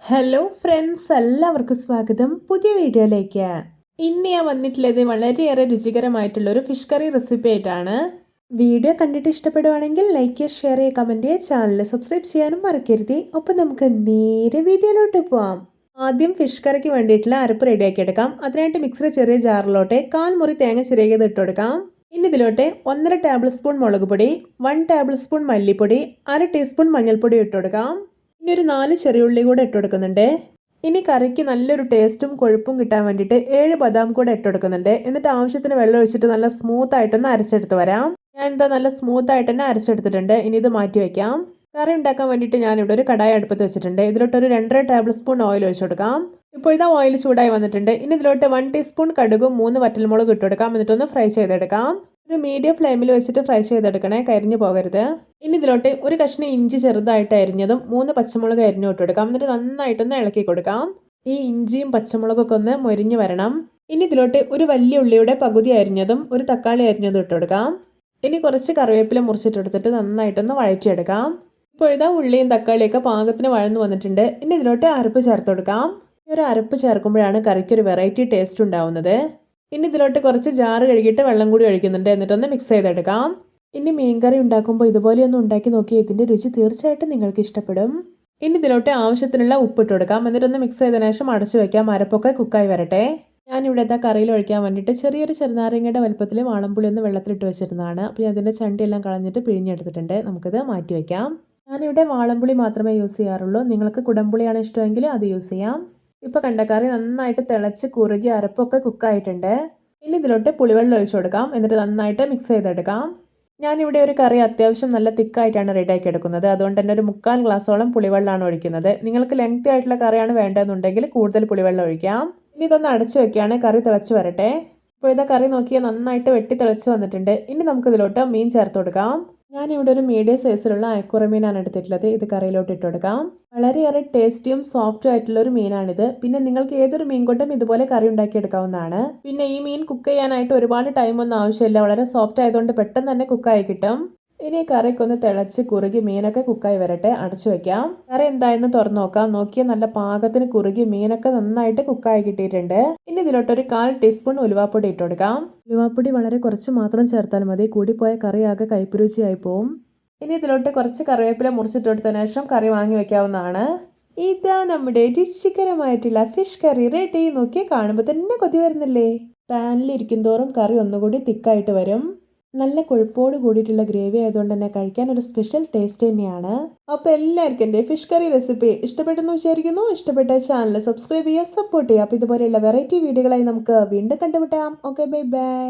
Hello friends, എല്ലാവർക്കും സ്വാഗതം പുതിയ വീഡിയോയിലേക്ക്. ഇന്ന് ഞാൻ വന്നിട്ടുള്ളത് വളരെയേറെ രുചികരമായിട്ടുള്ളൊരു ഫിഷ് കറി റെസിപ്പി ആയിട്ടാണ്. വീഡിയോ കണ്ടിട്ട് ഇഷ്ടപ്പെടുവാണെങ്കിൽ ലൈക്ക് ചെയ്യുക, ഷെയർ ചെയ്യുക, കമൻറ്റ് ചെയ്യുക, ചാനൽ സബ്സ്ക്രൈബ് ചെയ്യാനും മറക്കരുത്. ഒപ്പം നമുക്ക് നേരെ വീഡിയോയിലോട്ട് പോവാം. ആദ്യം ഫിഷ് കറിക്ക് വേണ്ടിയിട്ടുള്ള അരപ്പ് റെഡിയാക്കി എടുക്കാം. അതിനായിട്ട് മിക്സിയുടെ ചെറിയ ജാറിലോട്ട് 1/4 മുറി തേങ്ങ ചിരകിയത് ഇട്ട് കൊടുക്കാം. ഇനി ഇതിലോട്ട് 1.5 ടേബിൾ സ്പൂൺ മുളക് പൊടി, 1 ടേബിൾ സ്പൂൺ മല്ലിപ്പൊടി, 1/2 ടീസ്പൂൺ മഞ്ഞൾപ്പൊടി ഇട്ട് കൊടുക്കാം. ഇനി ഒരു 4 ചെറിയുള്ളി കൂടെ ഇട്ട് കൊടുക്കുന്നുണ്ട്. ഇനി കറിക്ക് നല്ലൊരു ടേസ്റ്റും കൊഴുപ്പും കിട്ടാൻ വേണ്ടിയിട്ട് 7 ബദാം കൂടെ ഇട്ട് കൊടുക്കുന്നുണ്ട്. എന്നിട്ട് ആവശ്യത്തിന് വെള്ളം ഒഴിച്ചിട്ട് നല്ല സ്മൂത്ത് ആയിട്ടൊന്ന് അരച്ചെടുത്ത് വരാം. ഞാൻ എന്താ നല്ല സ്മൂത്ത് ആയിട്ട് തന്നെ അരച്ചെടുത്തിട്ടുണ്ട്. ഇനി ഇത് മാറ്റി വെക്കാം. കറി ഉണ്ടാക്കാൻ വേണ്ടിയിട്ട് ഞാനിവിടെ ഒരു കടായി അടുപ്പത്ത് വെച്ചിട്ടുണ്ട്. ഇതിലോട്ട് ഒരു 2.5 ടേബിൾ സ്പൂൺ ഓയിൽ ഒഴിച്ചു കൊടുക്കാം. ഇപ്പോൾ ഇതാ ഓയിൽ ചൂടായി വന്നിട്ടുണ്ട്. ഇനി ഇതിലോട്ട് 1 ടീസ്പൂൺ കടുകും 3 വറ്റൽമുളകും ഇട്ട് കൊടുക്കാം. എന്നിട്ടൊന്ന് ഫ്രൈ ചെയ്തെടുക്കാം. ഒരു മീഡിയം ഫ്ലെയിമിൽ വെച്ചിട്ട് ഫ്രൈ ചെയ്തെടുക്കണേ, കരിഞ്ഞു പോകരുത്. ഇനി ഇതിലോട്ട് ഒരു കഷ്ണം ഇഞ്ചി ചെറുതായിട്ട് അരിഞ്ഞതും 3 പച്ചമുളക് അരിഞ്ഞു ഇട്ട് കൊടുക്കാം. എന്നിട്ട് നന്നായിട്ടൊന്ന് ഇളക്കി കൊടുക്കാം. ഈ ഇഞ്ചിയും പച്ചമുളകൊക്കെ ഒന്ന് മൊരിഞ്ഞു വരണം. ഇനി ഇതിലോട്ട് ഒരു വലിയ ഉള്ളിയുടെ പകുതി അരിഞ്ഞതും ഒരു തക്കാളി അരിഞ്ഞതും ഇട്ട് കൊടുക്കാം. ഇനി കുറച്ച് കറിവേപ്പില മുറിച്ചിട്ടെടുത്തിട്ട് നന്നായിട്ടൊന്ന് വഴറ്റിയെടുക്കാം. ഇപ്പോൾ ഇതാ ഉള്ളിയും തക്കാളിയൊക്കെ പാകത്തിന് വഴന്നു വന്നിട്ടുണ്ട്. ഇനി ഇതിലോട്ട് അരപ്പ് ചേർത്ത് കൊടുക്കാം. ഈ ഒരു അരപ്പ് ചേർക്കുമ്പോഴാണ് കറിക്കൊരു വെറൈറ്റി ടേസ്റ്റ് ഉണ്ടാവുന്നത്. ഇനി ഇതിലോട്ട് കുറച്ച് ജാറ് കഴുകിയിട്ട് വെള്ളം കൂടി ഒഴിക്കുന്നുണ്ട്. എന്നിട്ടൊന്ന് മിക്സ് ചെയ്തെടുക്കാം. ഇനി മീൻകറി ഉണ്ടാക്കുമ്പോൾ ഇതുപോലെയൊന്നും ഉണ്ടാക്കി നോക്കി ഇതിൻ്റെ രുചി തീർച്ചയായിട്ടും നിങ്ങൾക്ക് ഇഷ്ടപ്പെടും. ഇനി ഇതിലോട്ട് ആവശ്യത്തിനുള്ള ഉപ്പിട്ട് കൊടുക്കാം. എന്നിട്ടൊന്ന് മിക്സ് ചെയ്തതിനു ശേഷം അടച്ചു വയ്ക്കാം. അരപ്പൊക്കെ കുക്കായി വരട്ടെ. ഞാനിവിടെ എന്താ കറിയിൽ ഒഴിക്കാൻ വേണ്ടിയിട്ട് ചെറിയൊരു ചെറുനാരങ്ങയുടെ വലുപ്പത്തിൽ വാളംപുളി ഒന്ന് വെള്ളത്തിലിട്ട് വെച്ചിരുന്നതാണ്. അപ്പോൾ അതിൻ്റെ ചണ്ടിയെല്ലാം കളഞ്ഞിട്ട് പിഴിഞ്ഞെടുത്തിട്ടുണ്ട്. നമുക്കിത് മാറ്റി വയ്ക്കാം. ഞാനിവിടെ വാളംപുളി മാത്രമേ യൂസ് ചെയ്യാറുള്ളൂ. നിങ്ങൾക്ക് കുടംപുളിയാണ് ഇഷ്ടമെങ്കിൽ അത് യൂസ് ചെയ്യാം. ഇപ്പോൾ കണ്ട കറി നന്നായിട്ട് തിളച്ച് കുറുകി അരപ്പൊക്കെ കുക്കായിട്ടുണ്ട്. ഇനി ഇതിലോട്ട് പുളിവെള്ളം ഒഴിച്ചു കൊടുക്കാം. എന്നിട്ട് നന്നായിട്ട് മിക്സ് ചെയ്തെടുക്കാം. ഞാനിവിടെ ഒരു കറി അത്യാവശ്യം നല്ല തിക്കായിട്ടാണ് റെഡിയാക്കി എടുക്കുന്നത്. അതുകൊണ്ട് തന്നെ ഒരു 3/4 ഗ്ലാസോളം പുളിവെള്ളമാണ് ഒഴിക്കുന്നത്. നിങ്ങൾക്ക് ലെങ്തി ആയിട്ടുള്ള കറിയാണ് വേണ്ടതെന്നുണ്ടെങ്കിൽ കൂടുതൽ പുളിവെള്ളം ഒഴിക്കാം. ഇനി ഇതൊന്ന് അടച്ചു വെക്കുകയാണ്. കറി തിളച്ച് വരട്ടെ. ഇപ്പോൾ ഇതാ കറി നോക്കിയാൽ നന്നായിട്ട് വെട്ടി തിളച്ച് വന്നിട്ടുണ്ട്. ഇനി നമുക്കിതിലോട്ട് മീൻ ചേർത്ത് കൊടുക്കാം. ഞാനിവിടെ ഒരു മീഡിയം സൈസിലുള്ള അയക്കുറ മീനാണ് എടുത്തിട്ടുള്ളത്. ഇത് കറിയിലോട്ട് ഇട്ട് കൊടുക്കാം. വളരെയേറെ ടേസ്റ്റിയും സോഫ്റ്റും ആയിട്ടുള്ള ഒരു മീനാണിത്. പിന്നെ നിങ്ങൾക്ക് ഏതൊരു മീൻ കൊണ്ടും ഇതുപോലെ കറി ഉണ്ടാക്കിയെടുക്കാവുന്നതാണ്. പിന്നെ ഈ മീൻ കുക്ക് ചെയ്യാനായിട്ട് ഒരുപാട് ടൈമൊന്നും ആവശ്യമില്ല. വളരെ സോഫ്റ്റ് ആയതുകൊണ്ട് പെട്ടെന്ന് തന്നെ കുക്കായി കിട്ടും. ഇനി കറിക്കൊന്ന് തിളച്ച് കുറുകി മീനൊക്കെ കുക്കായി വരട്ടെ. അടച്ചു വെക്കാം. കറി എന്തായെന്ന് തുറന്നു നോക്കാം. നോക്കിയാൽ നല്ല പാകത്തിന് കുറുകി മീനൊക്കെ നന്നായിട്ട് കുക്കായി കിട്ടിയിട്ടുണ്ട്. ഇനി ഇതിലോട്ടൊരു 1/4 ടീസ്പൂൺ ഉലുവാപ്പൊടി ഇട്ട് കൊടുക്കാം. ഉലുവാപ്പൊടി വളരെ കുറച്ച് മാത്രം ചേർത്താൽ മതി. കൂടിപ്പോയ കറി ആകെ കയ്പുരുചിയായി പോവും. ഇനി ഇതിലോട്ട് കുറച്ച് കറിവേപ്പില മുറിച്ചിട്ട് കൊടുത്തതിന് ശേഷം കറി വാങ്ങി വെക്കാവുന്നതാണ്. ഇതാ നമ്മുടെ രുചികരമായിട്ടുള്ള ഫിഷ് കറി റെഡി. നോക്കി കാണുമ്പോൾ തന്നെ കൊതി വരുന്നില്ലേ? പാനിലിരിക്കും തോറും കറി ഒന്നുകൂടി തിക്കായിട്ട് വരും. നല്ല കൊഴുപ്പോട് കൂടിയിട്ടുള്ള ഗ്രേവി ആയതുകൊണ്ട് തന്നെ കഴിക്കാൻ ഒരു സ്പെഷ്യൽ ടേസ്റ്റ് തന്നെയാണ്. അപ്പോൾ എല്ലാവർക്കും എൻ്റെ ഫിഷ് കറി റെസിപ്പി ഇഷ്ടപ്പെട്ടെന്ന് വിചാരിക്കുന്നു. ഇഷ്ടപ്പെട്ട ചാനൽ സബ്സ്ക്രൈബ് ചെയ്യുക, സപ്പോർട്ട് ചെയ്യുക. അപ്പോൾ ഇതുപോലെയുള്ള വെറൈറ്റി വീഡിയോകളായി നമുക്ക് വീണ്ടും കണ്ടുമുട്ടാം. Okay, bye bye.